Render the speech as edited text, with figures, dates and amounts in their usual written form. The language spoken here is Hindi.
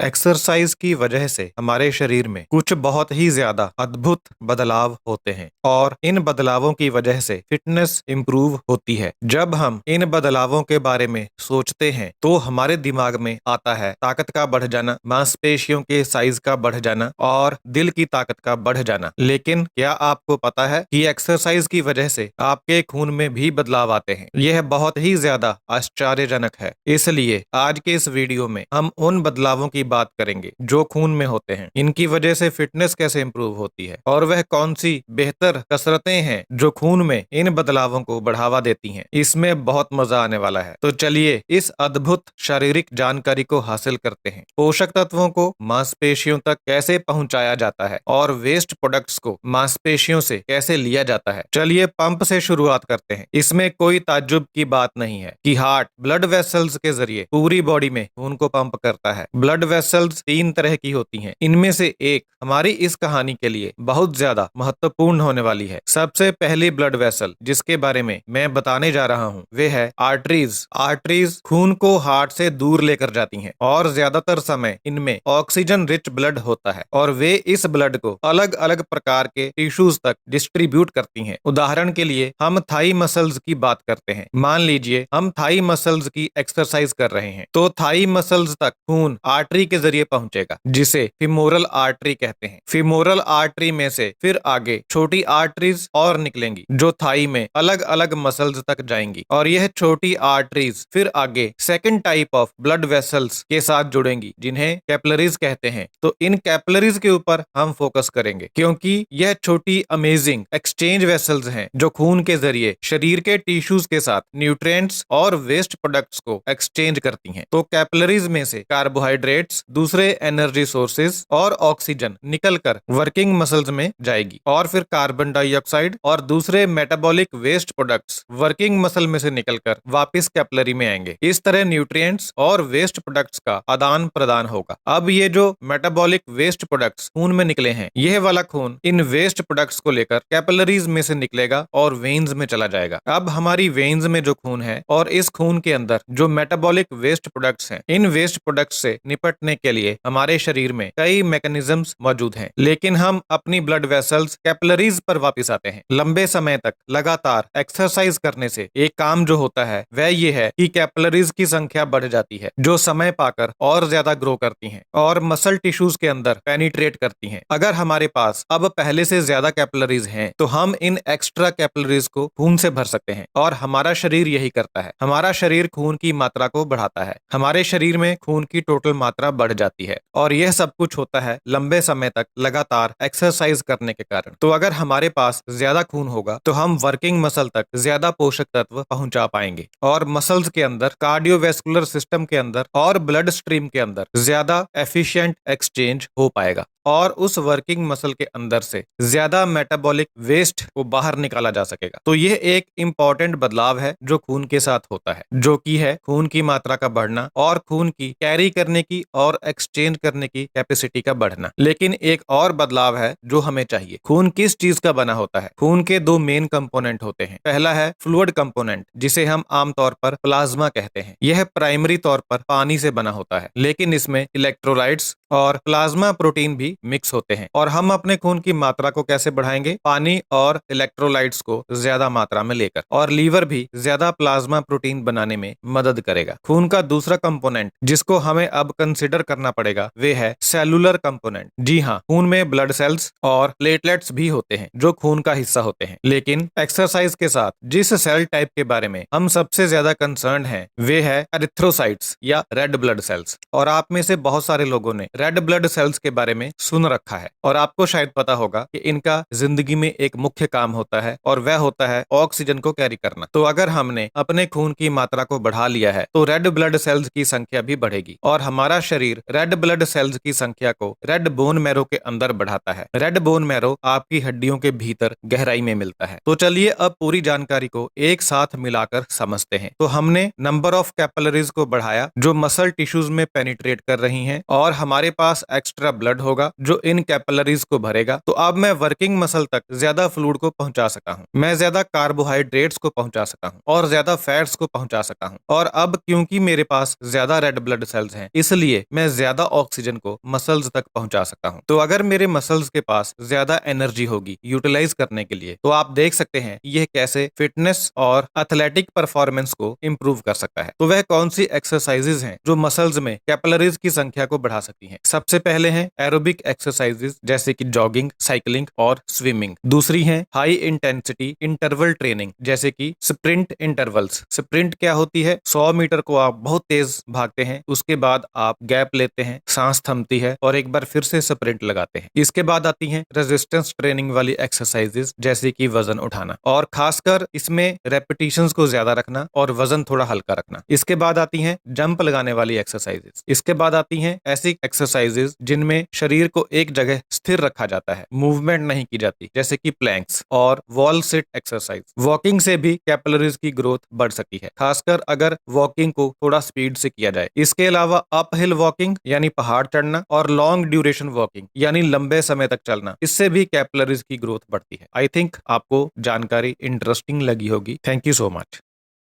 एक्सरसाइज की वजह से हमारे शरीर में कुछ बहुत ही ज्यादा अद्भुत बदलाव होते हैं और इन बदलावों की वजह से फिटनेस इंप्रूव होती है। जब हम इन बदलावों के बारे में सोचते हैं तो हमारे दिमाग में आता है ताकत का बढ़ जाना, मांसपेशियों के साइज का बढ़ जाना और दिल की ताकत का बढ़ जाना। लेकिन क्या आपको पता है कि एक्सरसाइज की वजह से आपके खून में भी बदलाव आते हैं? यह बहुत ही ज्यादा आश्चर्यजनक है। इसलिए आज के इस वीडियो में हम उन बदलावों की बात करेंगे जो खून में होते हैं, इनकी वजह से फिटनेस कैसे इंप्रूव होती है और वह कौन सी बेहतर कसरतें हैं जो खून में इन बदलावों को बढ़ावा देती हैं। इसमें बहुत मजा आने वाला है। तो चलिए इस अद्भुत शारीरिक जानकारी को हासिल करते हैं। पोषक तत्वों को मांसपेशियों तक कैसे पहुंचाया जाता है और वेस्ट प्रोडक्ट्स को मांसपेशियों से कैसे लिया जाता है। चलिए पंप से शुरुआत करते हैं। इसमें कोई ताज्जुब की बात नहीं है कि हार्ट ब्लड वेसल्स के जरिए पूरी बॉडी में खून को पंप करता है। ब्लड वेसल्स तीन तरह की होती हैं। इनमें से एक हमारी इस कहानी के लिए बहुत ज्यादा महत्वपूर्ण होने वाली है। सबसे पहली ब्लड वेसल जिसके बारे में मैं बताने जा रहा हूँ वे है आर्टरीज। आर्टरीज खून को हार्ट से दूर लेकर जाती हैं और ज्यादातर समय इनमें ऑक्सीजन रिच ब्लड होता है और वे इस ब्लड को अलग अलग प्रकार के टिश्यूज तक डिस्ट्रीब्यूट करती हैं। उदाहरण के लिए हम थाई मसल्स की बात करते हैं। मान लीजिए हम थाई मसल्स की एक्सरसाइज कर रहे हैं तो थाई मसल्स तक खून आर्टरी के जरिए पहुंचेगा जिसे फिमोरल आर्टरी कहते हैं। फिमोरल आर्टरी में से फिर आगे छोटी आर्टरीज और निकलेंगी जो थाई में अलग अलग मसल्स तक जाएंगी और यह छोटी आर्टरीज फिर आगे second type of blood vessels के साथ जुड़ेंगी जिन्हें कैपिलरीज कहते हैं। तो इन कैपिलरीज के ऊपर हम फोकस करेंगे क्योंकि यह छोटी अमेजिंग एक्सचेंज वेसल्स हैं जो खून के जरिए शरीर के टिश्यूज के साथ न्यूट्रिएंट्स और वेस्ट प्रोडक्ट्स को एक्सचेंज करती हैं। तो कैपिलरीज में से कार्बोहाइड्रेट्स, दूसरे एनर्जी सोर्सेज और ऑक्सीजन निकलकर वर्किंग मसल्स में जाएगी और फिर कार्बन डाइऑक्साइड और दूसरे metabolic waste products working muscle में से निकलकर वापस कैपिलरी में आएंगे। इस तरह न्यूट्रिएंट्स और वेस्ट प्रोडक्ट्स का आदान प्रदान होगा। अब ये जो मेटाबॉलिक वेस्ट प्रोडक्ट्स खून में निकले हैं, यह वाला खून इन वेस्ट प्रोडक्ट्स को लेकर कैपिलरीज में से निकलेगा और वेन्स में चला जाएगा। अब हमारी वेन्स में जो खून है और इस खून के अंदर जो मेटाबॉलिक वेस्ट प्रोडक्ट्स हैं, इन वेस्ट प्रोडक्ट्स से निपटने के लिए हमारे शरीर में कई मैकेनिज्म्स मौजूद हैं। लेकिन हम अपनी ब्लड वेसल्स कैपिलरीज पर वापस आते हैं। लंबे समय तक लगातार एक्सरसाइज करने से एक काम जो होता है वह ये है कि कैपिलरीज की संख्या बढ़ जाती है जो समय पाकर और ज्यादा ग्रो करती हैं और मसल टिश्यूज के अंदर पेनिट्रेट करती हैं। अगर हमारे पास अब पहले से ज्यादा कैपिलरीज हैं तो हम इन एक्स्ट्रा कैपिलरीज को खून से भर सकते हैं और हमारा शरीर यही करता है। हमारा शरीर खून की मात्रा को बढ़ाता है। हमारे शरीर में खून की टोटल मात्रा बढ़ जाती है और यह सब कुछ होता है लंबे समय तक लगातार एक्सरसाइज करने के कारण। तो अगर हमारे पास ज्यादा खून होगा तो हम वर्किंग मसल तक ज्यादा पोषक तत्व पहुंचा पाएंगे और मसल्स के अंदर, कार्डियोवैस्कुलर सिस्टम के अंदर और ब्लड स्ट्रीम के अंदर ज्यादा एफिशिएंट एक्सचेंज हो पाएगा और उस वर्किंग मसल के अंदर से ज्यादा मेटाबॉलिक वेस्ट को बाहर निकाला जा सकेगा। तो यह एक इंपॉर्टेंट बदलाव है जो खून के साथ होता है, जो कि है खून की मात्रा का बढ़ना और खून की कैरी करने की और एक्सचेंज करने की कैपेसिटी का बढ़ना। लेकिन एक और बदलाव है जो हमें चाहिए। खून किस चीज का बना होता है? खून के दो मेन कंपोनेंट होते हैं। पहला है फ्लूइड कंपोनेंट जिसे हम आमतौर पर प्लाज्मा कहते हैं। यह प्राइमरी तौर पर पानी से बना होता है लेकिन इसमें इलेक्ट्रोलाइट्स और प्लाज्मा प्रोटीन भी मिक्स होते हैं। और हम अपने खून की मात्रा को कैसे बढ़ाएंगे? पानी और इलेक्ट्रोलाइट्स को ज्यादा मात्रा में लेकर। और लीवर भी ज्यादा प्लाज्मा प्रोटीन बनाने में मदद करेगा। खून का दूसरा कंपोनेंट जिसको हमें अब कंसिडर करना पड़ेगा वे है सेलुलर कंपोनेंट। जी हाँ, खून में ब्लड सेल्स और प्लेटलेट्स भी होते हैं जो खून का हिस्सा होते हैं। लेकिन एक्सरसाइज के साथ जिस सेल टाइप के बारे में हम सबसे ज्यादा कंसर्न हैं वे है एरिथ्रोसाइट्स या रेड ब्लड सेल्स। और आप में से बहुत सारे लोगों ने रेड ब्लड सेल्स के बारे में सुन रखा है और आपको शायद पता होगा कि इनका जिंदगी में एक मुख्य काम होता है और वह होता है ऑक्सीजन को कैरी करना। तो अगर हमने अपने खून की मात्रा को बढ़ा लिया है तो रेड ब्लड सेल्स की संख्या भी बढ़ेगी और हमारा शरीर रेड ब्लड सेल्स की संख्या को रेड बोन मैरो के अंदर बढ़ाता है। रेड बोन मैरो आपकी हड्डियों के भीतर गहराई में मिलता है। तो चलिए अब पूरी जानकारी को एक साथ मिलाकर समझते हैं। तो हमने नंबर ऑफ कैपिलरीज को बढ़ाया जो मसल टिश्यूज में पेनिट्रेट कर रही हैं और हमारे पास एक्स्ट्रा ब्लड होगा होगा जो इन कैपिलरीज को भरेगा। तो अब मैं वर्किंग मसल तक ज्यादा फ्लूइड को पहुंचा सका हूं, मैं ज्यादा कार्बोहाइड्रेट्स को पहुंचा सका हूं और ज्यादा फैट्स को पहुंचा सका हूं। और अब क्योंकि मेरे पास ज्यादा रेड ब्लड सेल्स हैं, इसलिए मैं ज्यादा ऑक्सीजन को मसल्स तक पहुंचा सकता हूं। तो अगर मेरे मसल्स के पास ज्यादा एनर्जी होगी यूटिलाइज करने के लिए, तो आप देख सकते हैं यह कैसे फिटनेस और एथलेटिक परफॉर्मेंस को इंप्रूव कर सकता है। तो वह कौन सी एक्सरसाइजेज हैं जो मसल्स में कैपिलरीज की संख्या को बढ़ा सकती हैं? सबसे पहले हैं एरोबिक एक्सरसाइजेज जैसे कि जॉगिंग, साइकिलिंग और स्विमिंग। दूसरी है हाई इंटेंसिटी इंटरवल ट्रेनिंग जैसे कि स्प्रिंट इंटरवल्स। स्प्रिंट क्या होती है? 100 मीटर को आप बहुत तेज भागते हैं, उसके बाद आप गैप लेते हैं, सांस थमती है और एक बार फिर से स्प्रिंट लगाते हैं। इसके बाद आती हैं रेजिस्टेंस ट्रेनिंग वाली एक्सरसाइजेज जैसे कि वजन उठाना, और खासकर इसमें रेपिटेशंस को ज्यादा रखना और वजन थोड़ा हल्का रखना। इसके बाद आती हैं जंप लगाने वाली एक्सरसाइजेज। इसके बाद आती हैं ऐसी एक्सरसाइजेज जिनमें शरीर को एक जगह स्थिर रखा जाता है, मूवमेंट नहीं की जाती, जैसे कि प्लैंक्स और वॉल सिट एक्सरसाइज। वॉकिंग से भी कैपिलरीज की ग्रोथ बढ़ सकती है, खासकर अगर वॉकिंग को थोड़ा स्पीड से किया जाए। इसके अलावा अप हिल वॉकिंग यानी पहाड़ चढ़ना और लॉन्ग ड्यूरेशन वॉकिंग यानी लंबे समय तक चलना, इससे भी कैपिलरीज की ग्रोथ बढ़ती है। आई थिंक आपको जानकारी इंटरेस्टिंग लगी होगी। Thank you so much.